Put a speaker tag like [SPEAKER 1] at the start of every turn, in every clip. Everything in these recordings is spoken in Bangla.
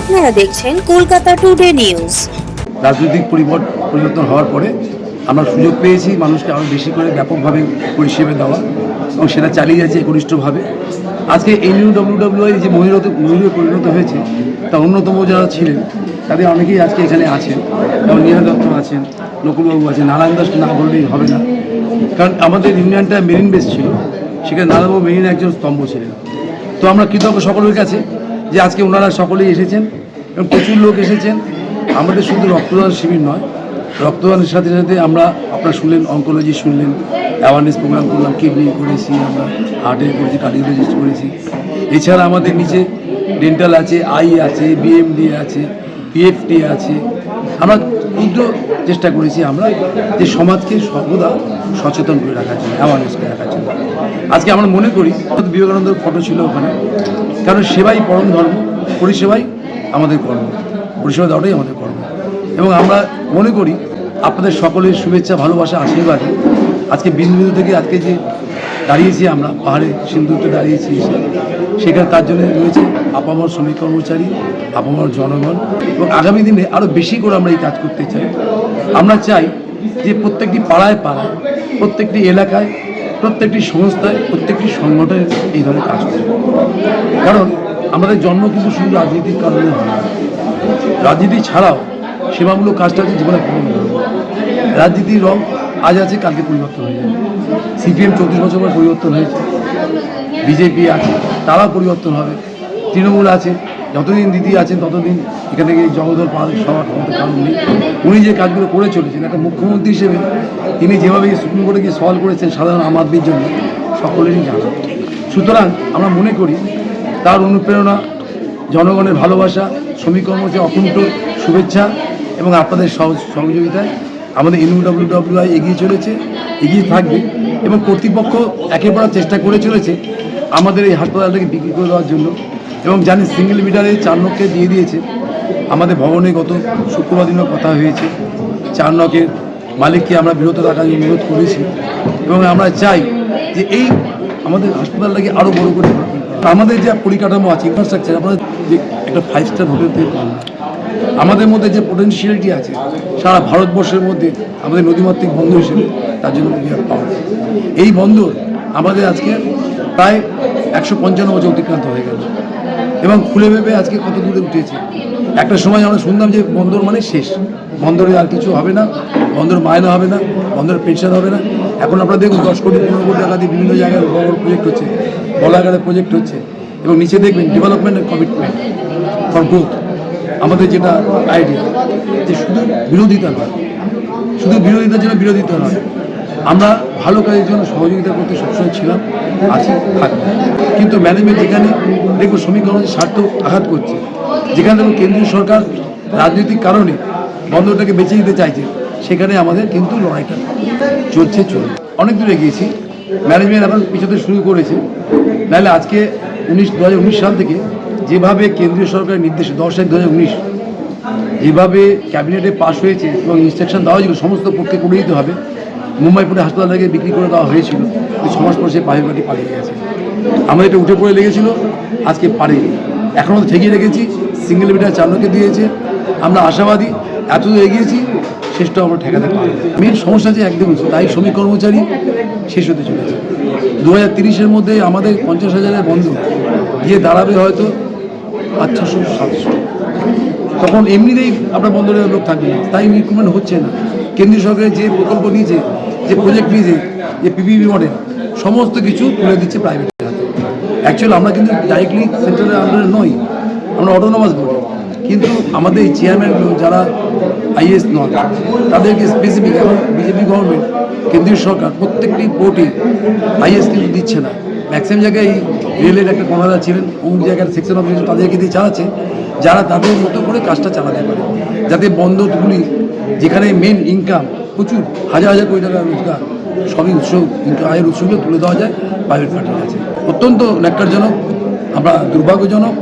[SPEAKER 1] আপনারা দেখছেন কলকাতা টুডে নিউজ।
[SPEAKER 2] রাজনৈতিক পরিবর্তন হওয়ার পরে আমরা সুযোগ পেয়েছি মানুষকে আরও বেশি করে ব্যাপকভাবে পরিষেবা দেওয়া এবং সেটা চালিয়ে যাচ্ছে একনিষ্ঠভাবে। আজকে NUWWI যে মহিলা পরিণত হয়েছে তার অন্যতম যারা ছিলেন তাদের অনেকেই আজকে এখানে আছেন, যেমন নীরা দত্ত আছেন, নকুলবাবু আছেন, নারায়ণ দাসকে না বললেই হবে না, কারণ আমাদের ইউনিয়নটা মেরিন বেস ছিল, সেখানে নারায়ণবাবু মেরিন একজন স্তম্ভ ছিলেন। তো আমরা কৃতজ্ঞ সকলের কাছে যে আজকে ওনারা সকলেই এসেছেন এবং প্রচুর লোক এসেছেন। আমাদের শুধু রক্তদান শিবির নয়, রক্তদানের সাথে সাথে আমরা আপনারা শুনলেন অঙ্কোলজি শুনলেন, অ্যাওয়ারনেস প্রোগ্রাম করলাম, কিডনি করেছি, আমরা হার্টের করেছি, কার্ডিওলজিস্ট করেছি। এছাড়া আমাদের নিচে ডেন্টাল আছে, আই আছে, BMD আছে, PFT আছে। আমরা ক্ষুদ্র চেষ্টা করেছি আমরা যে সমাজকে সর্বদা সচেতন করে রাখার জন্য, অ্যাওয়ারনেস করে রাখার জন্য। আজকে আমরা মনে করি বিবেকানন্দের ফটো ছিল ওখানে, কারণ সেবাই পরম ধর্ম, পরিষেবাই আমাদের কর্ম, পরিষেবা দেওয়াটাই আমাদের কর্ম। এবং আমরা মনে করি আপনাদের সকলের শুভেচ্ছা, ভালোবাসা, আশীর্বাদে আজকে বিন্দু থেকে আজকে যে দাঁড়িয়েছি আমরা পাহাড়ে সিন্ধুতে দাঁড়িয়েছি, সেখানে তার জন্য রয়েছে আপামর শ্রমিক কর্মচারী, আপামর জনগণ, এবং আগামী দিনে আরও বেশি করে আমরা এই কাজ করতে চাই। আমরা চাই যে প্রত্যেকটি পাড়ায় পাড়ায়, প্রত্যেকটি এলাকায়, প্রত্যেকটি সংস্থায়, প্রত্যেকটি সংগঠনে এই ধরনের কাজ করে। কারণ আমাদের জন্ম কিন্তু শুধু রাজনীতির কারণে হয় না, রাজনীতি ছাড়াও সেবামূলক কাজটা হচ্ছে জীবনে পূরণ হবে। রাজনীতির রং আজ আছে, কালকে পরিবর্তন হয়ে যাবে। CPM 34 বছর পর পরিবর্তন হয়েছে, BJP আছে, তারাও পরিবর্তন হবে, তৃণমূল আছে, যতদিন দিদি আছেন ততদিন এখানে গিয়ে জগদল পাল সবার ক্ষমতা কারণ নেই। উনি যে কাজগুলো করে চলেছেন একটা মুখ্যমন্ত্রী হিসেবে, তিনি যেভাবে সুপ্রিম কোর্টে গিয়ে সওয়াল করেছেন সাধারণ আম আদমির জন্য, সকলেরই জানা। সুতরাং আমরা মনে করি তার অনুপ্রেরণা, জনগণের ভালোবাসা, শ্রমিক কর্মচারী অকুণ্ঠ শুভেচ্ছা এবং আপনাদের সহযোগিতায় আমাদের NUWWI এগিয়ে চলেছে, এগিয়ে থাকবে এবং কর্তৃপক্ষ একেবারে চেষ্টা করে চলেছে আমাদের এই হাসপাতালটাকে বিক্রি করে দেওয়ার জন্য। এবং জানি সিঙ্গেল মিটারে 4 নখকে দিয়ে দিয়েছে। আমাদের ভবনে গত শুক্রবার দিনও কথা হয়েছে, 4 নখের মালিককে আমরা বিরত রাখার অনুরোধ করেছি এবং আমরা চাই যে এই আমাদের হাসপাতালটাকে আরও বড় করে আমাদের যে পরিকাঠামো আছে, ইনফ্রাস্ট্রাকচার, আমাদের যে একটা 5 স্টার হোটেল থেকে পাবো, আমাদের মধ্যে যে পোটেনশিয়ালিটি আছে সারা ভারতবর্ষের মধ্যে আমাদের নদীমাতৃক বন্দর হিসেবে, তার জন্য পাবো। এই বন্দর আমাদের আজকে প্রায় 155 বছর অতিক্রান্ত হয়ে গেল এবং খুলে ভেবে আজকে কত দূরে উঠেছে। একটা সময় আমরা শুনতাম যে বন্দর মানে শেষ, বন্দরে আর কিছু হবে না, বন্দর মায়না হবে না, বন্দরের পেনশন হবে না। এখন আপনারা দেখুন 10 কোটি 15 কোটি টাকা দিয়ে বিভিন্ন জায়গায় বড় বড় প্রজেক্ট হচ্ছে, বলাগাড়ে প্রজেক্ট হচ্ছে এবং নিচে দেখবেন development and commitment for growth. আমাদের যেটা আইডিয়া যে শুধু বিরোধিতা নয়, শুধু বিরোধিতার জন্য বিরোধিতা নয়, আমরা ভালো কাজের জন্য সহযোগিতা করতে সবসময় ছিলাম, আছি, থাকবো। কিন্তু ম্যানেজমেন্ট যেখানে দেখবো শ্রমিক কর্মচারীর স্বার্থ আঘাত করছে, যেখানে দেখবো কেন্দ্রীয় সরকার রাজনৈতিক কারণে বন্দরটাকে বেঁচে দিতে চাইছে, সেখানে আমাদের কিন্তু লড়াইটা চলছে। অনেক দূরে গিয়েছি, ম্যানেজমেন্ট এখন পিছতে শুরু করেছে। নাহলে আজকে 2019 সাল থেকে যেভাবে কেন্দ্রীয় সরকারের নির্দেশে 10/1/2019 যেভাবে ক্যাবিনেটে পাশ হয়েছে এবং ইনস্ট্রাকশন দেওয়া হয়েছিল সমস্ত পক্ষে করে দিতে হবে, মুম্বাই পুরে হাসপাতালটাকে বিক্রি করে দেওয়া হয়েছিল। 6 মাস পর সে পায়ের বাড়ি পালিয়ে গেছে। আমাদের এটা উঠে পড়ে লেগেছিল, আজকে পারেনি। এখন আমাদের ঠেকিয়ে রেখেছি, সিঙ্গেল মিটার 4 নখকে দিয়েছে। আমরা আশাবাদী এত এগিয়েছি, শেষটাও আমরা ঠেকাতে পারব। মেন সমস্যা যে একদম তাই শ্রমিক কর্মচারী শেষ হতে চলেছে। 2030-এর মধ্যে আমাদের 50,000-এর বন্ধ গিয়ে দাঁড়াবে হয়তো 500-700। তখন এমনিতেই আপনার বন্দরের লোক থাকবে না, তাই রিক্রুটমেন্ট হচ্ছে না। কেন্দ্রীয় সরকারের যে প্রকল্প নিয়েছে, যে প্রজেক্ট নিয়েছে, যে PPP মডেল, সমস্ত কিছু তুলে দিচ্ছে প্রাইভেটের হাতে। অ্যাকচুয়ালি আমরা কিন্তু ডাইরেক্টলি সেন্ট্রালের আন্ডারে নই, আমরা অটোনমাস বলি, কিন্তু আমাদের এই চেয়ারম্যানগুলো যারা IAS নন, তাদেরকে স্পেসিফিক এখন BJP গভর্নমেন্ট, কেন্দ্রীয় সরকার প্রত্যেকটি পোর্টে IAS কিন্তু দিচ্ছে না। ম্যাক্সিমাম জায়গায় রেলের একটা কর্ণধার ছিলেন, অমুক জায়গার সেকশন অফিসার তাদেরকে দিয়ে চালাচ্ছে, যারা তাদের মতো করে কাজটা চালাতে পারে, যাতে বন্দরগুলি যেখানে মেন ইনকাম প্রচুর হাজার হাজার কোটি টাকা রোজগার, সবই উৎস আয়ের উৎসগুলো তুলে দেওয়া যায় প্রাইভেট পার্টির কাছে। অত্যন্ত ন্যাক্কারজনক, আমরা দুর্ভাগ্যজনক,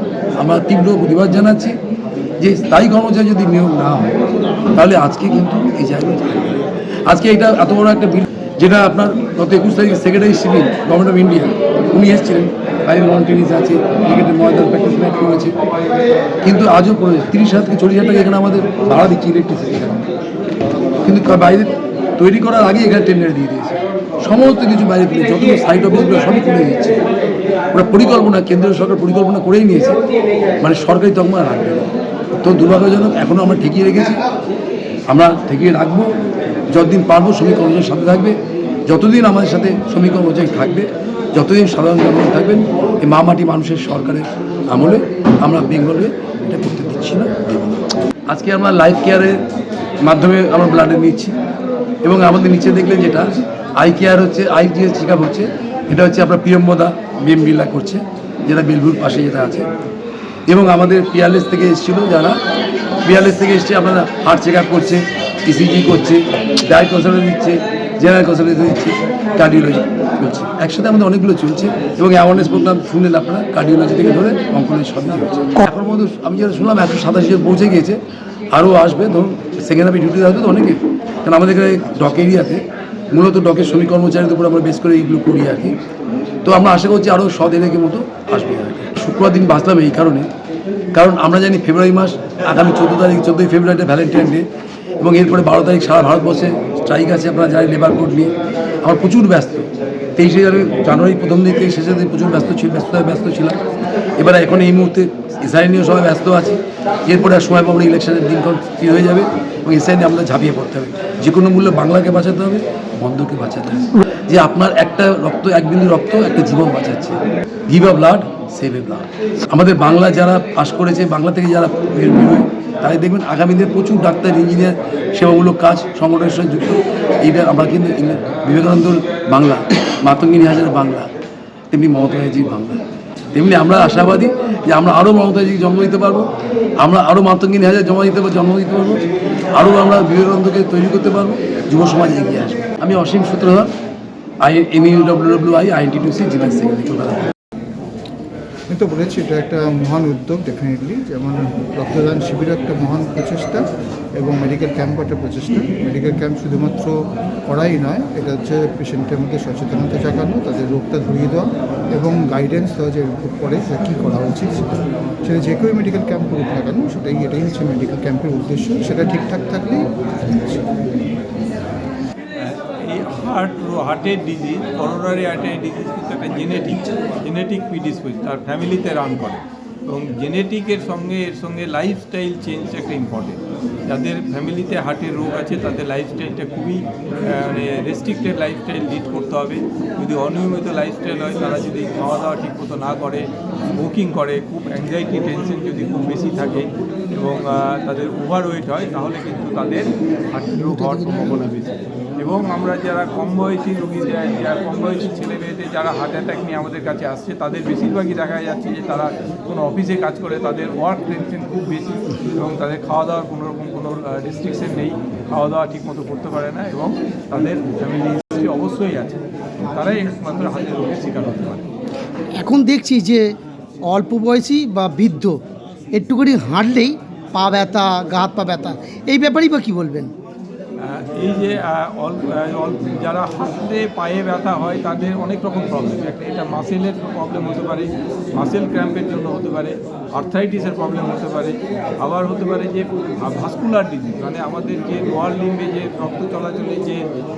[SPEAKER 2] আমরা তীব্র প্রতিবাদ জানাচ্ছি যে স্থায়ী কর্মচারী যদি নিয়োগ না হয় তাহলে আজকে কিন্তু এই জায়গায় আজকে এটা এত বড় একটা বিল, যেটা আপনার গত 21 তারিখে secretary civil government of India উনি এসেছিলেন, বাইরে লন টেনিস আছে, ক্রিকেটের ময়দান প্র্যাকটিস ম্যাচ করেছে, কিন্তু আজও করে 30,000 থেকে 40,000 টাকা এখানে আমাদের ভাড়া দিচ্ছে ইলেকট্রিসিটি এখানে, কিন্তু বাইরে তৈরি করার আগে এখানে টেন্ডার দিয়ে দিয়েছে, সমস্ত কিছু বাইরে তুলে যত সাইট অফিসগুলো সবই তুলে দিচ্ছে। ওরা পরিকল্পনা, কেন্দ্রীয় সরকার পরিকল্পনা করেই নিয়েছে, মানে সরকারি তকমা রাখবে না। তো দুর্ভাগ্যজনক, এখনও আমরা ঠেকিয়ে রেখেছি, আমরা ঠেকিয়ে রাখবো যতদিন পারবো। শ্রমিক কর্মচারীর সাথে থাকবে, যতদিন আমাদের সাথে শ্রমিক কর্মচারী থাকবে, যতদিন সাধারণ জনগণ থাকবেন, এই মা মাটি মানুষের সরকারের আমলে আমরা বেঙ্গলে এটা করতে দিচ্ছি না, দেব না। আজকে আমরা লাইফ কেয়ারের মাধ্যমে আমরা ব্লাডে নিচ্ছি, এবং আমাদের নিচে দেখলেন যেটা আই কেয়ার হচ্ছে, আই যে চেক আপ হচ্ছে, এটা হচ্ছে আপনার প্রিয়ম্বদা বিএম বিড়লা করছে, যেটা বেলভুর পাশে যেটা আছে। এবং আমাদের পিয়ারলেস থেকে এসেছিলো যারা, পিয়ারলেস থেকে এসছে আপনারা হার্ট চেক আপ করছে, ইসিজি করছে, ডায়েট কনসালটেন্ট দিচ্ছে, জেনারেল কনসালটেন্ট দিচ্ছে, কার্ডিওলজি চলছে, একসাথে আমাদের অনেকগুলো চলছে। এবং অ্যাওয়ারনেস প্রোগ্রাম শুনলেন আপনারা, কার্ডিওলজি থেকে ধরে অঙ্কোলজি সবই চলছে। এখন মধ্যে আমি যেটা শুনলাম 187 জন পৌঁছে গিয়েছে, আরও আসবে, ধরুন সেকেন্ড হাফে ডিউটিতে আসবে তো অনেকে, কারণ আমাদের এখানে ডক এরিয়াতে মূলত ডকের শ্রমিক কর্মচারীদের উপর আমরা বেশ করে এইগুলো করি আর কি। তো আমরা আশা করছি আরও 100 দিনের মতো আসবে আর কি। শুক্রবার দিন বাঁচলাম এই কারণে, কারণ আমরা জানি ফেব্রুয়ারি মাস, আগামী 14 ফেব্রুয়ারিতে ভ্যালেন্টাইন ডে, এবং এরপরে 12 তারিখ সারা ভারতবর্ষে স্ট্রাইক আছে, আপনারা জানেন, লেবার কোড নিয়ে। আমার প্রচুর ব্যস্ত, 23 জানুয়ারি প্রথম দিন থেকে শেষের দিন প্রচুর ব্যস্ত ছিলাম। এবারে এখন এই মুহূর্তে এসআই নিয়েও সবাই ব্যস্ত আছে, এরপরে আর সময় পাবো না, ইলেকশনের দিনক্ষণ স্থির হয়ে যাবে, এবং এসআই নিয়ে আমাদের ঝাঁপিয়ে পড়তে হবে। যে কোনো মূল্যে বাংলাকে বাঁচাতে হবে, বন্ধকে বাঁচাতে হবে। যে আপনার একটা রক্ত, এক বিন্দু রক্ত একটা জীবন বাঁচাচ্ছে। Give a blood, save A blood. আমাদের বাংলা যারা পাশ করেছে, বাংলা থেকে যারা বেরোয়, তাই দেখবেন আগামী দিনে প্রচুর ডাক্তার, ইঞ্জিনিয়ার, সেবামূলক কাজ সংগঠনের সঙ্গে যুক্ত। এইটা আমরা কিন্তু বিবেকানন্দর বাংলা, মাতঙ্গিনী হাজরার বাংলা, তেমনি মমতা ব্যানার্জির বাংলা, তেমনি আমরা আশাবাদী যে আমরা আরও মমতা ব্যানার্জিকে জন্ম দিতে পারবো, আমরা আরও মাতঙ্গিনী হাজার জন্ম দিতে পারবো, আরও আমরা বিবেকানন্দকে তৈরি করতে পারবো, যুব সমাজ এগিয়ে আসবে। আমি অসীম সূত্রধর, MEWWI INTTC জেলা সেক্রেটারি, কলকাতা।
[SPEAKER 3] আমি তো বলেছি এটা একটা মহান উদ্যোগ, ডেফিনেটলি, যেমন রক্তদান শিবির একটা মহান প্রচেষ্টা, এবং মেডিকেল ক্যাম্প একটা প্রচেষ্টা। মেডিকেল ক্যাম্প শুধুমাত্র করাই নয়, এটা হচ্ছে পেশেন্টের মধ্যে সচেতনতা জাগানো, তাদের রোগটা ধরিয়ে দেওয়া এবং গাইডেন্স দেওয়া যে পরে সেটা কী করা উচিত, সেটা যে কেউ মেডিকেল ক্যাম্প করুক না কেন, এটাই হচ্ছে মেডিকেল ক্যাম্পের উদ্দেশ্য। সেটা ঠিকঠাক থাকলেই
[SPEAKER 4] হার্টের ডিজিজ, করোনারি আর্টারি ডিজিজ কিন্তু একটা জেনেটিক প্রিডিসপোজ, তার ফ্যামিলিতে রান করে, এবং জেনেটিকের সঙ্গে এর সঙ্গে লাইফস্টাইল চেঞ্জ একটা ইম্পর্টেন্ট। যাদের ফ্যামিলিতে হার্টের রোগ আছে তাদের লাইফস্টাইলটা খুবই মানে রেস্ট্রিক্টেড লাইফস্টাইল লিড করতে হবে। যদি অনিয়মিত লাইফস্টাইল হয়, তারা যদি খাওয়া দাওয়া ঠিকমতো না করে, স্মোকিং করে, খুব অ্যাংজাইটি টেনশন যদি খুব বেশি থাকে, এবং তাদের ওভারওয়েট হয়, তাহলে কিন্তু তাদের হার্টের রোগ হওয়ার সম্ভাবনা বেশি। এবং আমরা যারা কম বয়সী রোগী, কম বয়সী ছেলে মেয়েদের যারা হার্ট অ্যাটাক নিয়ে আমাদের কাছে আসছে, তাদের বেশিরভাগই দেখা যাচ্ছে যে তারা কোনো অফিসে কাজ করে, তাদের ওয়ার্ক টেনশন খুব বেশি, এবং তাদের খাওয়া দাওয়ার কোনোরকম কোনো রেস্ট্রিকশন নেই, খাওয়া দাওয়া ঠিকমতো করতে পারে না, এবং তাদের ফ্যামিলি হিস্ট্রি অবশ্যই আছে, তারাই একমাত্র হার্টের রোগের শিকার হতে পারে।
[SPEAKER 5] এখন দেখছি যে অল্প বয়সী বা বৃদ্ধ একটুখানি হাঁটলেই পা ব্যথা, গা হাত পা ব্যথা, এই ব্যাপারেই বা কী বলবেন?
[SPEAKER 4] এই যে যারা হাতে পায়ে ব্যথা হয়, তাদের অনেক রকম প্রবলেম। এটা মাসেলের প্রবলেম হতে পারে, মাসেল ক্র্যাম্পের জন্য হতে পারে, আর্থ্রাইটিসের প্রবলেম হতে পারে, আবার হতে পারে যে ভাস্কুলার ডিজিজ, মানে আমাদের যে লোয়ার লিম্বে যে রক্ত চলাচলে যে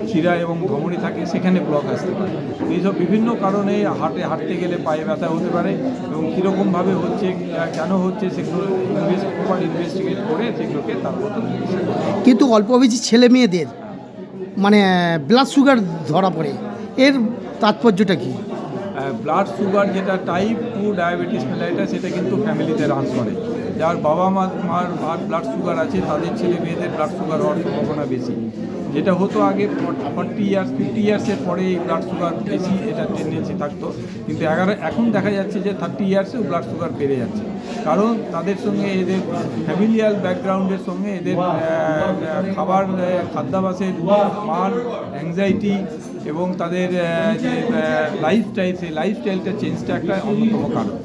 [SPEAKER 4] শিরা এবং ধমনী থাকে, সেখানে ব্লক আসতে পারে। এইসব বিভিন্ন কারণে হাঁটতে গেলে পায়ে ব্যথা হতে পারে, এবং কীরকমভাবে হচ্ছে, কেন হচ্ছে, সেগুলো প্রপার ইনভেস্টিগেট করে সেগুলোকে তারপর।
[SPEAKER 5] কিন্তু অল্প বয়সী ছেলে মেয়েদের মানে ব্লাড সুগার ধরা পড়ে, এর তাৎপর্যটা কী?
[SPEAKER 4] ব্লাড সুগার, যেটা টাইপ 2 ডায়াবেটিস মেলাইটাস, সেটা কিন্তু ফ্যামিলিতে রান করে। যার বাবা মার ব্লাড সুগার আছে, তাদের ছেলে মেয়েদের ব্লাড সুগার হওয়ার সম্ভাবনা বেশি। যেটা হতো আগে 50 ইয়ার্সের পরে এই ব্লাড সুগার বেশি, এটা টেন্ডেন্সি থাকতো, কিন্তু এখন দেখা যাচ্ছে যে 30 ইয়ার্সেও ব্লাড সুগার বেড়ে যাচ্ছে। কারণ তাদের সঙ্গে এদের ফ্যামিলিয়াল ব্যাকগ্রাউন্ডের সঙ্গে এদের খাদ্যাভ্যাসের মান, অ্যাংজাইটি, এবং তাদের যে লাইফস্টাইল, সেই লাইফস্টাইলটা চেঞ্জটা একটা অন্যতম কারণ।